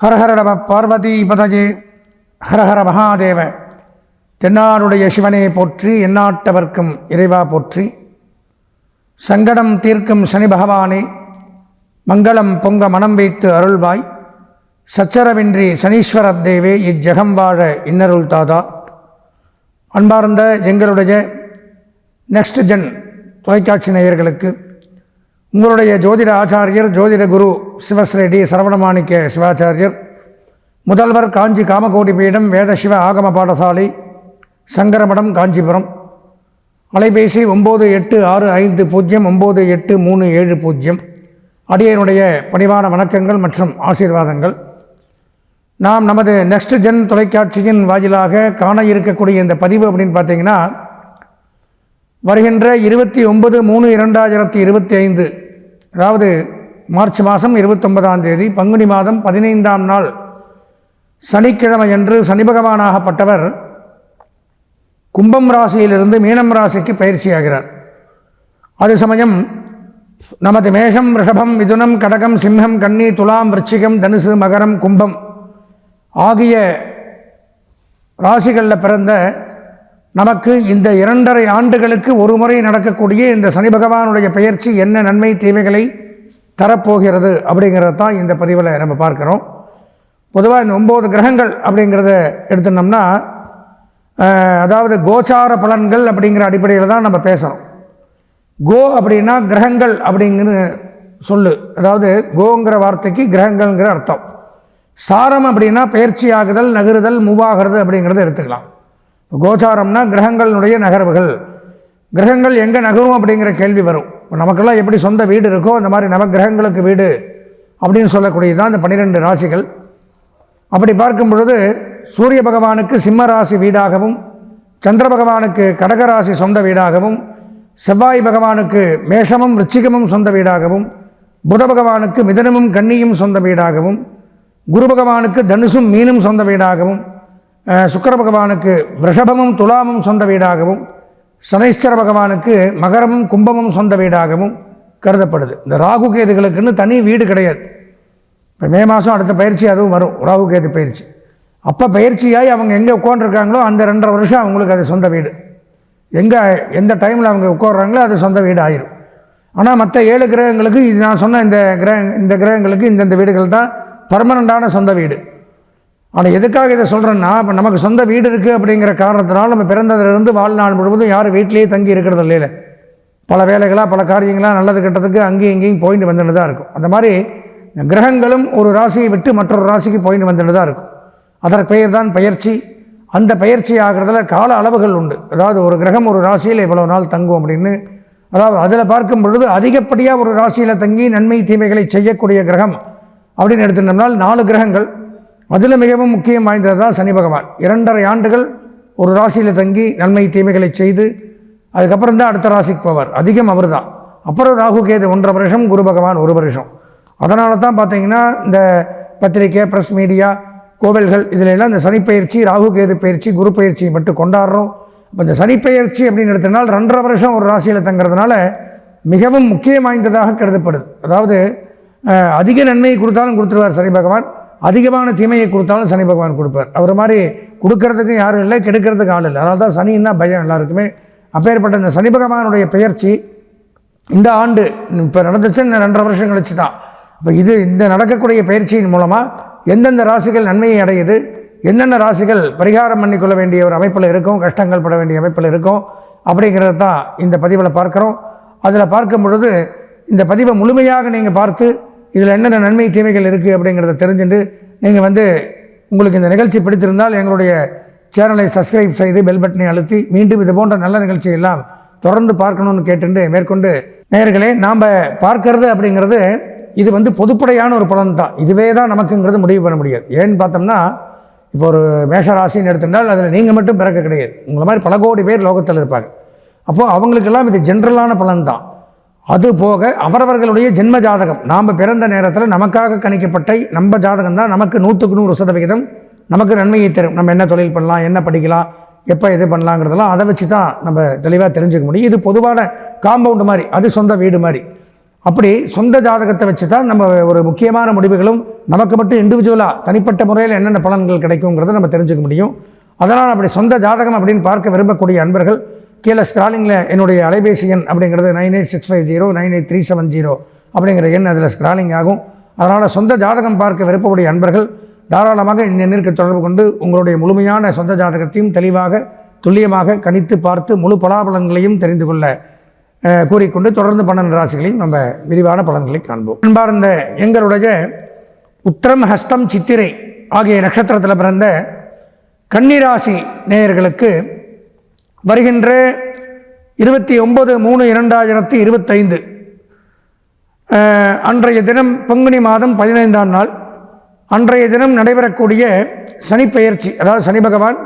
ஹரஹர நம பார்வதி பதஜே ஹரஹர மகாதேவ. தென்னாடுடைய சிவனே போற்றி, எந்நாட்டவர்க்கும் இறைவா போற்றி. சங்கடம் தீர்க்கும் சனி பகவானே, மங்களம் பொங்க மனம் வைத்து அருள்வாய். சச்சரவின்றி சனீஸ்வரத் தேவே, இஜ்ஜகம் வாழ இன்னருள் தாதா. அன்பார்ந்த எங்களுடைய நெக்ஸ்ட் ஜென் தொலைக்காட்சி நேயர்களுக்கு உங்களுடைய ஜோதிட ஆச்சாரியர் ஜோதிட குரு சிவஸ்ரீ சரவணமாணிக்க சிவாச்சாரியர், முதல்வர் காஞ்சி காமகோடி பீடம் வேத சிவ ஆகம பாடசாலை, சங்கரமடம், காஞ்சிபுரம். அலைபேசி 9865098370. அடியனுடைய பணிவான வணக்கங்கள் மற்றும் ஆசீர்வாதங்கள். நாம் நமது நெக்ஸ்ட் ஜென் தொலைக்காட்சியின் வாயிலாக காண இருக்கக்கூடிய இந்த பதிவு அப்படின்னு பார்த்தீங்கன்னா, வருகின்ற 29/3/2025, அதாவது மார்ச் மாதம் 29ஆம் தேதி பங்குனி மாதம் 15ஆம் நாள் சனிக்கிழமையன்று சனி பகவானாகப்பட்டவர் கும்பம் ராசியிலிருந்து மீனம் ராசிக்கு பயிற்சியாகிறார். அது சமயம் நமது மேஷம், ரிஷபம், மிதுனம், கடகம், சிம்மம், கன்னி, துலாம், விருச்சிகம், தனுசு, மகரம், கும்பம் ஆகிய ராசிகளில் பிறந்த நமக்கு இந்த 2.5 ஆண்டுகளுக்கு ஒரு முறை நடக்கக்கூடிய இந்த சனி பகவானுடைய பெயர்ச்சி என்ன நன்மை தீமைகளை தரப்போகிறது அப்படிங்கிறது தான் இந்த பதிவில் நம்ம பார்க்குறோம். பொதுவாக இந்த 9 கிரகங்கள் அப்படிங்கிறத எடுத்துனோம்னா, அதாவது கோச்சார பலன்கள் அப்படிங்கிற அடிப்படையில் தான் நம்ம பேசுகிறோம். கோ அப்படின்னா கிரகங்கள் அப்படிங்கிற சொல்லு, அதாவது கோங்கிற வார்த்தைக்கு கிரகங்கள்ங்கிற அர்த்தம். சாரம் அப்படின்னா பயிற்சி ஆகுதல், நகருதல், மூவாகிறது அப்படிங்கிறத எடுத்துக்கலாம். கோச்சாரம்னா கிரகங்களுடைய நகர்வுகள். கிரகங்கள் எங்கே நகரும் அப்படிங்கிற கேள்வி வரும். நமக்கெல்லாம் எப்படி சொந்த வீடு இருக்கோ அந்த மாதிரி நவகிரகங்களுக்கு வீடு அப்படின்னு சொல்லக்கூடியது தான் இந்த 12 ராசிகள். அப்படி பார்க்கும் பொழுது சூரிய பகவானுக்கு சிம்ம ராசி வீடாகவும், சந்திர பகவானுக்கு கடகராசி சொந்த வீடாகவும், செவ்வாய் பகவானுக்கு மேஷமும் ரிச்சிகமும் சொந்த வீடாகவும், புத பகவானுக்கு மிதனமும் கன்னியும் சொந்த வீடாகவும், குரு பகவானுக்கு தனுசும் மீனும் சொந்த வீடாகவும், சுக்கிர பகவானுக்கு ரிஷபமும் துலாமும் சொந்த வீடாகவும், சனீஸ்வர பகவானுக்கு மகரமும் கும்பமும் சொந்த வீடாகவும் கருதப்படுது. இந்த ராகு கேதுகளுக்குன்னு தனி வீடு கிடையாது. இப்போ மே மாதம் அடுத்த பயிற்சி அதுவும் வரும், ராகு கேது பயிற்சி. அப்போ பயிற்சியாகி அவங்க எங்கே உட்காந்துருக்காங்களோ அந்த 2.5 வருஷம் அவங்களுக்கு அது சொந்த வீடு. எந்த டைமில் அவங்க உட்காடுறாங்களோ அது சொந்த வீடு ஆயிரும். ஆனால் மற்ற 7 கிரகங்களுக்கு இது நான் சொன்ன இந்த கிரகங்களுக்கு இந்தந்த வீடுகள் தான் பர்மனண்டான சொந்த வீடு. ஆனால் எதுக்காக இதை சொல்கிறேன்னா, இப்போ நமக்கு சொந்த வீடு இருக்குது அப்படிங்கிற காரணத்தினால நம்ம பிறந்ததிலிருந்து வாழ்நாள் முழுவதும் யாரும் வீட்டிலேயே தங்கி இருக்கிறது இல்லை. பல வேலைகளாக பல காரியங்களாக நல்லது கெட்டதுக்கு அங்கேயும் இங்கேயும் போயிட்டு வந்துட்டு தான் இருக்கும். அந்த மாதிரி கிரகங்களும் ஒரு ராசியை விட்டு மற்றொரு ராசிக்கு போயிட்டு வந்துட்டு தான் இருக்கும். அதற்கு பெயர் தான் பயிற்சி. அந்த பயிற்சி ஆகிறதுல கால அளவுகள் உண்டு. அதாவது ஒரு கிரகம் ஒரு ராசியில் இவ்வளோ நாள் தங்கும் அப்படின்னு, அதாவது அதில் பார்க்கும் பொழுது அதிகப்படியாக ஒரு ராசியில் தங்கி நன்மை தீமைகளை செய்யக்கூடிய கிரகம் அப்படின்னு எடுத்துட்டோம்னால் 4 கிரகங்கள். அதில் மிகவும் முக்கியம் வாய்ந்தது தான் சனி பகவான். 2.5 ஆண்டுகள் ஒரு ராசியில் தங்கி நன்மை தீமைகளை செய்து அதுக்கப்புறம் தான் அடுத்த ராசிக்கு போவார். அதிகம் அவர் தான். அப்புறம் ராகு கேது 1.5 வருஷம், குரு பகவான் 1 வருஷம். அதனால தான் பார்த்தீங்கன்னா இந்த பத்திரிக்கை, ப்ரெஸ், மீடியா, கோவில்கள் இதிலெல்லாம் இந்த சனிப்பயிற்சி, ராகு கேது பயிற்சி, குரு பயிற்சியை மட்டும் கொண்டாடுறோம். இப்போ இந்த சனிப்பயிற்சி அப்படின்னு எடுத்தனால் 2.5 வருஷம் ஒரு ராசியில் தங்கிறதுனால மிகவும் முக்கியம் வாய்ந்ததாக கருதப்படுது. அதாவது அதிக நன்மையை கொடுத்தாலும் கொடுத்துருவார் சனி பகவான், அதிகமான தீமையை கொடுத்தாலும் சனி பகவான் கொடுப்பார். அவர் மாதிரி கொடுக்கறதுக்கு யாரும் இல்லை, கெடுக்கிறதுக்கு ஆள் இல்லை. அதனால தான் சனின்னா பயம் எல்லாருக்குமே. அப்பேற்பட்ட இந்த சனி பகவானுடைய பெயர்ச்சி இந்த ஆண்டு இப்போ நடந்துச்சு, இந்த 2.5 வருஷம் கழிச்சு தான். இப்போ இந்த நடக்கக்கூடிய பயிற்சியின் மூலமாக எந்தெந்த ராசிகள் நன்மையை அடையுது, என்னென்ன ராசிகள் பரிகாரம் பண்ணிக்கொள்ள வேண்டிய ஒரு அமைப்பில் இருக்கும், கஷ்டங்கள் பட வேண்டிய அமைப்பில் இருக்கும் அப்படிங்கிறது தான் இந்த பதிவில் பார்க்குறோம். அதில் பார்க்கும் பொழுது இந்த பதிவை முழுமையாக நீங்கள் பார்த்து இதில் என்னென்ன நன்மை தீமைகள் இருக்குது அப்படிங்கிறத தெரிஞ்சுட்டு நீங்கள் உங்களுக்கு இந்த நிகழ்ச்சி பிடித்திருந்தால் எங்களுடைய சேனலை சப்ஸ்கிரைப் செய்து பெல் பட்டனை அழுத்தி மீண்டும் இது போன்ற நல்ல நிகழ்ச்சியெல்லாம் தொடர்ந்து பார்க்கணும்னு கேட்டுண்டு மேற்கொண்டு நேயர்களே, நாம் பார்க்கறது அப்படிங்கிறது இது பொதுப்படையான ஒரு பலன் தான். இதுவே தான் நமக்குங்கிறது முடிவு பண்ண முடியாது. ஏன்னு பார்த்தோம்னா, இப்போ ஒரு மேஷராசின்னு எடுத்துட்டால் அதில் நீங்கள் மட்டும் பிறக்க கிடையாது. உங்களை மாதிரி பல கோடி பேர் லோகத்தில் இருப்பாங்க. அப்போது அவங்களுக்கெல்லாம் இது ஜென்ரலான பலன் தான். அது போக அவரவர்களுடைய ஜென்ம ஜாதகம், நாம் பிறந்த நேரத்தில் நமக்காக கணிக்கப்பட்ட நம்ம ஜாதகம் தான் நமக்கு 100க்கு 100% நமக்கு நன்மையை தரும். நம்ம என்ன தொழில் பண்ணலாம், என்ன படிக்கலாம், எப்போ இது பண்ணலாங்கிறதெல்லாம் அதை வச்சு தான் நம்ம தெளிவாக தெரிஞ்சுக்க முடியும். இது பொதுவான காம்பவுண்டு மாதிரி, அது சொந்த வீடு மாதிரி. அப்படி சொந்த ஜாதகத்தை வச்சு தான் நம்ம ஒரு முக்கியமான முடிவுகளும் நமக்கு மட்டும் இண்டிவிஜுவலாக தனிப்பட்ட முறையில் என்னென்ன பலன்கள் கிடைக்குங்கிறத நம்ம தெரிஞ்சுக்க முடியும். அதனால் அப்படி சொந்த ஜாதகம் அப்படின்னு பார்க்க விரும்பக்கூடிய அன்பர்கள் கீழே ஸ்க்ராலிங்கில் என்னுடைய அலைபேசி எண் அப்படிங்கிறது 9865098370 அப்படிங்கிற எண் அதில் ஸ்க்ராலிங் ஆகும். அதனால் சொந்த ஜாதகம் பார்க்க விருப்பக்கூடிய அன்பர்கள் தாராளமாக இந்த எண்ணிற்கு தொடர்பு கொண்டு உங்களுடைய முழுமையான சொந்த ஜாதகத்தையும் தெளிவாக துல்லியமாக கணித்து பார்த்து முழு பலாபலன்களையும் தெரிந்து கொள்ள கூறிக்கொண்டு தொடர்ந்து 12 ராசிகளையும் நம்ம விரிவான பலன்களை காண்போம். அன்பார்ந்த எங்களுடைய உத்திரம், ஹஸ்தம், சித்திரை ஆகிய நட்சத்திரத்தில் பிறந்த கன்னிராசி நேயர்களுக்கு வருகின்ற 29/3/2025 அன்றைய தினம் பங்குனி மாதம் 15ஆம் நாள் அன்றைய தினம் நடைபெறக்கூடிய சனிப்பெயர்ச்சி, அதாவது சனி பகவான்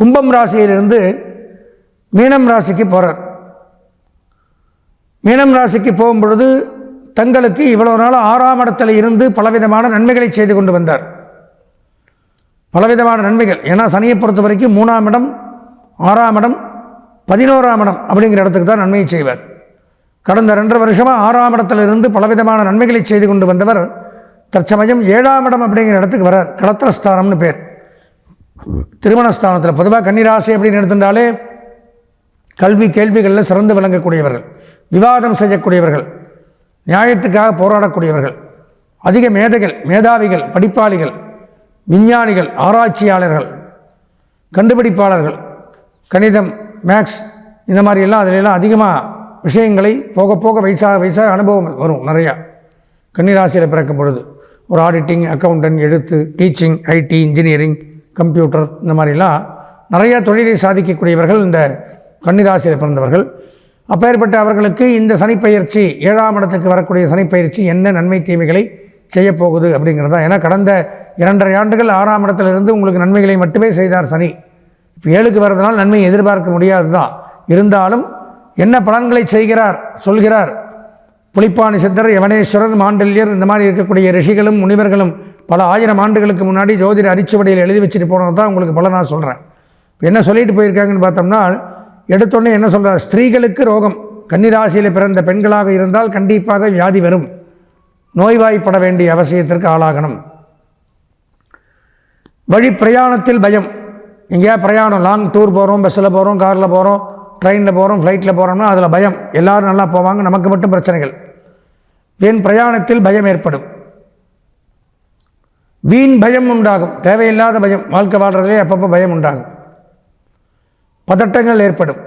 கும்பம் ராசியிலிருந்து மீனம் ராசிக்கு போகிறார். மீனம் ராசிக்கு போகும் பொழுது தங்களுக்கு இவ்வளவு நாள் 6ஆம் இடத்துல இருந்து பலவிதமான நன்மைகளை செய்து கொண்டு வந்தார். பலவிதமான நன்மைகள். ஏன்னா சனியை பொறுத்த வரைக்கும் 3ஆம் இடம், 6ஆம் இடம், 11ஆம் இடம் அப்படிங்கிற இடத்துக்கு தான் நன்மையை செய்வார். கடந்த 2 வருஷமாக 6ஆம் இடத்துல இருந்து பலவிதமான நன்மைகளை செய்து கொண்டு வந்தவர் தற்சமயம் 7ஆம் இடம் அப்படிங்கிற இடத்துக்கு வரார். களத்திரஸ்தானம்னு பேர். திருமணஸ்தானத்தில் பொதுவாக கன்னிராசி அப்படின்னு எடுத்துட்டாலே கல்வி கேள்விகளில் சிறந்து விளங்கக்கூடியவர்கள், விவாதம் செய்யக்கூடியவர்கள், நியாயத்துக்காக போராடக்கூடியவர்கள், அதிக மேதைகள், மேதாவிகள், படிப்பாளிகள், விஞ்ஞானிகள், ஆராய்ச்சியாளர்கள், கண்டுபிடிப்பாளர்கள், கணிதம், மேக்ஸ் இந்த மாதிரியெல்லாம் அதிலெல்லாம் அதிகமாக விஷயங்களை போக போக வயசாக அனுபவம் வரும் நிறையா. கன்னிராசியில் பிறக்கும் பொழுது ஒரு ஆடிட்டிங், அக்கௌண்டன்ட், எழுத்து, டீச்சிங், ஐடி, இன்ஜினியரிங், கம்ப்யூட்டர் இந்த மாதிரிலாம் நிறையா தொழிலை சாதிக்கக்கூடியவர்கள் இந்த கன்னிராசியில் பிறந்தவர்கள். அப்பேற்பட்ட அவர்களுக்கு இந்த சனிப்பெயர்ச்சி, 7ஆம் இடத்துக்கு வரக்கூடிய சனிப்பெயர்ச்சி என்ன நன்மை தீமைகளை செய்யப்போகுது அப்படிங்கிறது தான். ஏன்னா கடந்த 2.5 ஆண்டுகள் 6ஆம் இடத்திலிருந்து உங்களுக்கு நன்மைகளை மட்டுமே செய்தார் சனி. இப்போ 7க்கு வர்றதுனால நன்மை எதிர்பார்க்க முடியாது தான். இருந்தாலும் என்ன பலன்களை செய்கிறார் சொல்கிறார். புலிப்பாணி சித்தர், யவனேஸ்வரர், மாண்டல்யர் இந்த மாதிரி இருக்கக்கூடிய ரிஷிகளும் முனிவர்களும் பல 1000 ஆண்டுகளுக்கு முன்னாடி ஜோதிட அரிச்சுவடியில் எழுதி வச்சுட்டு போனது தான் உங்களுக்கு பல நான் சொல்கிறேன். இப்போ என்ன சொல்லிட்டு போயிருக்காங்கன்னு பார்த்தோம்னா, எடுத்தோடனே என்ன சொல்கிறார், ஸ்திரீகளுக்கு ரோகம், கன்னிராசியில் பிறந்த பெண்களாக இருந்தால் கண்டிப்பாக வியாதி வரும், நோய்வாய்ப்பட வேண்டிய அவசியத்திற்கு ஆளாகணும். வழி பிரயாணத்தில் பயம். எங்கேயா பிரயாணம், லாங் டூர் போகிறோம், பஸ்ஸில் போகிறோம், காரில் போகிறோம், ட்ரெயினில் போகிறோம், ஃப்ளைட்டில் போகிறோம்னா அதில் பயம். எல்லோரும் நல்லா போவாங்க, நமக்கு மட்டும் பிரச்சனைகள். வீண் பிரயாணத்தில் பயம் ஏற்படும். வீண் பயம் உண்டாகும், தேவையில்லாத பயம். வாழ்க்கை வாழ்கிறதுலே அப்பப்போ பயம் உண்டாகும். பதட்டங்கள் ஏற்படும்.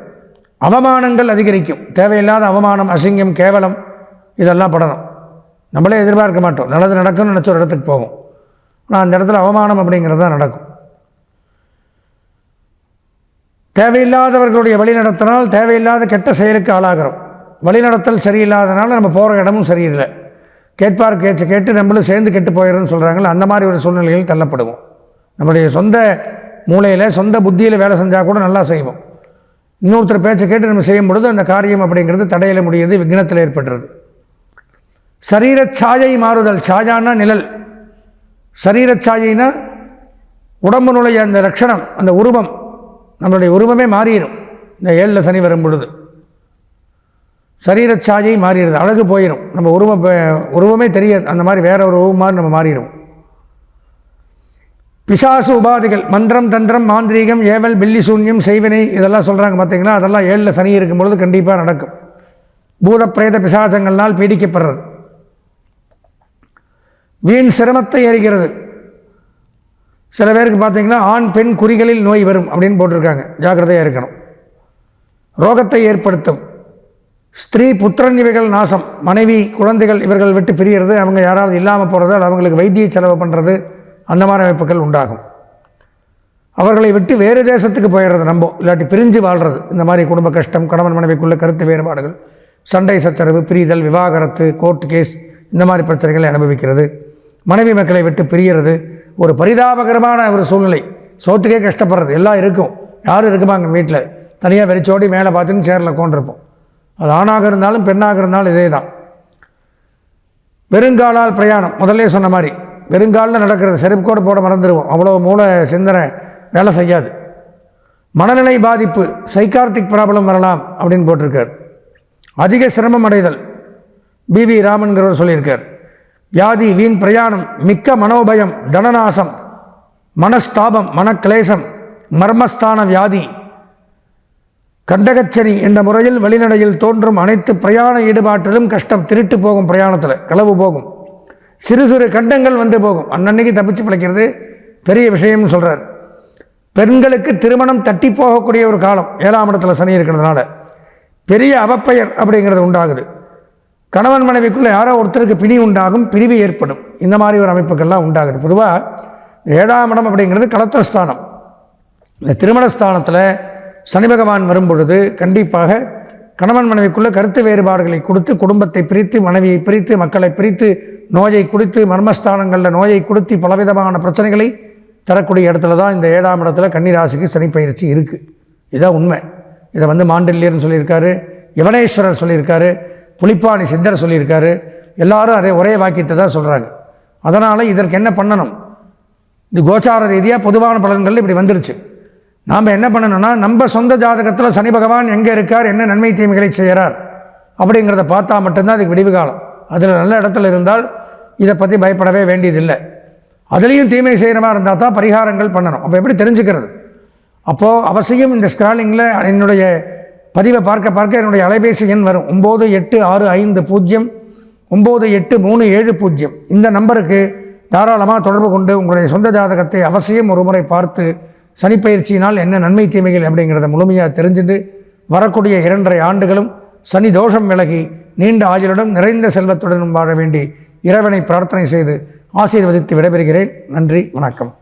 அவமானங்கள் அதிகரிக்கும். தேவையில்லாத அவமானம், அசிங்கம், கேவலம் இதெல்லாம் படணும். நம்மளே எதிர்பார்க்க மாட்டோம். நல்லது நடக்கும்னு நினச்ச ஒரு இடத்துக்கு போவோம், ஆனால் அந்த இடத்துல அவமானம் அப்படிங்கிறது தான் நடக்கும். தேவையில்லாதவர்களுடைய வழிநடத்தினால் தேவையில்லாத கெட்ட செயலுக்கு ஆளாகிறோம். வழிநடத்தல் சரியில்லாதனால நம்ம போகிற இடமும் சரியில்லை. கேட்பார் பேச்சு கேட்டு நம்மளும் சேர்ந்து கெட்டு போயிடுறோன்னு சொல்கிறாங்களே, அந்த மாதிரி ஒரு சூழ்நிலையில் தள்ளப்படுவோம். நம்முடைய சொந்த மூளையில், சொந்த புத்தியில் வேலை செஞ்சால் கூட நல்லா செய்வோம். இன்னொருத்தர் பேச்சை கேட்டு நம்ம செய்யும் பொழுது அந்த காரியம் அப்படிங்கிறது தடையில் முடியுது, விக்னத்தில் ஏற்படுறது. சரீரச்சாயை மாறுதல். சாயானா நிழல், சரீரச்சாயினா உடம்புனுடைய அந்த லட்சணம், அந்த உருவம், நம்மளுடைய உருவமே மாறிடும். இந்த 7ல் சனி வரும் பொழுது சரீரச்சாயை மாறிடுது, அழகு போயிடும். நம்ம உருவமே தெரியாது, அந்த மாதிரி வேற ஒரு உருவம் மாதிரி நம்ம மாறிடும். பிசாசு உபாதிகள், மந்திரம், தந்திரம், மாந்திரீகம், ஏவல், பில்லி சூன்யம், செய்வினை இதெல்லாம் சொல்கிறாங்க பார்த்தீங்களா, அதெல்லாம் 7ல் சனி இருக்கும் பொழுது கண்டிப்பாக நடக்கும். பூத பிரேத பிசாசங்கள்னால் பீடிக்கப்படுறது. வீண் சிரமத்தை ஏறுகிறது. சில பேருக்கு பார்த்தீங்கன்னா ஆண் பெண் குறிகளில் நோய் வரும் அப்படின்னு போட்டிருக்காங்க, ஜாக்கிரதையாக இருக்கணும். ரோகத்தை ஏற்படுத்தும். ஸ்திரீ புத்திரன் இவைகள் நாசம். மனைவி, குழந்தைகள் இவர்கள் விட்டு பிரிகிறது. அவங்க யாராவது இல்லாமல் போகிறதால் அவங்களுக்கு வைத்திய செலவு பண்ணுறது, அந்த மாதிரி அமைப்புகள் உண்டாகும். அவர்களை விட்டு வேறு தேசத்துக்கு போயிடுறது, நம்ம இல்லாட்டி பிரிஞ்சு வாழ்கிறது. இந்த மாதிரி குடும்ப கஷ்டம், கணவன் மனைவிக்குள்ள கருத்து வேறுபாடுகள், சண்டை சச்சரவு, பிரிதல், விவாகரத்து, கோர்ட் கேஸ் இந்த மாதிரி பிரச்சனைகளை அனுபவிக்கிறது. மனைவி மக்களை விட்டு பிரிகிறது. ஒரு பரிதாபகரமான ஒரு சூழ்நிலை. சோத்துக்கே கஷ்டப்படுறது எல்லாம் இருக்கும். யாரும் இருக்குமாங்க வீட்டில் தனியாக வெறிச்சோடி மேலே பார்த்துன்னு சேரில் உட்காந்துருப்போம். அது ஆணாக இருந்தாலும் பெண்ணாக இருந்தாலும் இதே தான். வெறுங்காலால் பிரயாணம், முதல்ல சொன்ன மாதிரி வெறுங்காலில் நடக்கிறது. செருப்பு கூட போட மறந்துடுவோம், அவ்வளோ மூளை சிந்தனை வேலை செய்யாது. மனநிலை பாதிப்பு, சைக்கார்டிக் ப்ராப்ளம் வரலாம் அப்படின்னு போட்டிருக்கார். அதிக சிரமம் அடைதல், பிவி ராமன்கிறவர் சொல்லியிருக்கார். வியாதி, வீண் பிரயாணம், மிக்க மனோபயம், தனநாசம், மனஸ்தாபம், மனக்லேசம், மர்மஸ்தான வியாதி, கண்டகச்சனி என்ற முறையில் வழிநடையில் தோன்றும் அனைத்து பிரயாண ஈடுபாட்டிலும் கஷ்டம். திருட்டு போகும், பிரயாணத்தில் களவு போகும், சிறு சிறு கண்டங்கள் வந்து போகும். அன்னன்னைக்கு தப்பிச்சு பிழைக்கிறது பெரிய விஷயம்னு சொல்கிறார். பெண்களுக்கு திருமணம் தட்டி போகக்கூடிய ஒரு காலம் 7ஆம் இடத்துல சனி இருக்கிறதுனால பெரிய அவப்பெயர் அப்படிங்கிறது உண்டாகுது. கணவன் மனைவிக்குள்ளே யாரோ ஒருத்தருக்கு பிணி உண்டாகும், பிரிவு ஏற்படும். இந்த மாதிரி ஒரு அமைப்புகள்லாம் உண்டாகுது. பொதுவாக 7ஆம் இடம் அப்படிங்கிறது கலத்திரஸ்தானம். இந்த திருமணஸ்தானத்தில் சனி பகவான் வரும்பொழுது கண்டிப்பாக கணவன் மனைவிக்குள்ளே கருத்து வேறுபாடுகளை கொடுத்து, குடும்பத்தை பிரித்து, மனைவியை பிரித்து, மக்களை பிரித்து, நோயை கொடுத்து, மர்மஸ்தானங்களில் நோயை கொடுத்து பலவிதமான பிரச்சனைகளை தரக்கூடிய இடத்துல தான் இந்த 7ஆம் இடத்துல கன்னிராசிக்கு சனி பயிற்சி இருக்குது. இதுதான் உண்மை. இதை மாண்டல்யர்னு சொல்லியிருக்காரு, யவனேஸ்வரர் சொல்லியிருக்காரு, புலிப்பாணி சித்தர் சொல்லியிருக்காரு. எல்லாரும் அதே ஒரே வாக்கியத்தை தான் சொல்கிறாங்க. அதனால் இதற்கு என்ன பண்ணணும்? இது கோச்சார ரீதியாக பொதுவான பலன்கள் இப்படி வந்துருச்சு. நாம் என்ன பண்ணணும்னா, நம்ம சொந்த ஜாதகத்தில் சனி பகவான் எங்கே இருக்கார், என்ன நன்மை தீமைகளை செய்கிறார் அப்படிங்கிறத பார்த்தா மட்டும்தான் அதுக்கு விடிவு காலம். அதில் நல்ல இடத்துல இருந்தால் இதை பற்றி பயப்படவே வேண்டியதில்லை. அதுலேயும் தீமை செய்கிற மாதிரி இருந்தால் தான் பரிகாரங்கள் பண்ணணும். அப்போ எப்படி தெரிஞ்சுக்கிறது? அப்போது அவசியம் இந்த ஸ்க்ராலிங்கில் என்னுடைய பதிவை பார்க்க என்னுடைய அலைபேசி எண் வரும். 9865098370. இந்த நம்பருக்கு தாராளமாக தொடர்பு கொண்டு உங்களுடைய சொந்த ஜாதகத்தை அவசியம் ஒரு முறை பார்த்து சனிப்பயிற்சியினால் என்ன நன்மை தீமைகள் அப்படிங்கிறத முழுமையாக தெரிஞ்சுட்டு வரக்கூடிய 2.5 ஆண்டுகளும் சனி தோஷம் விலகி நீண்ட ஆயுளுடன் நிறைந்த செல்வத்துடனும் வாழ வேண்டி இறைவனை பிரார்த்தனை செய்து ஆசீர்வதித்து விடைபெறுகிறேன். நன்றி, வணக்கம்.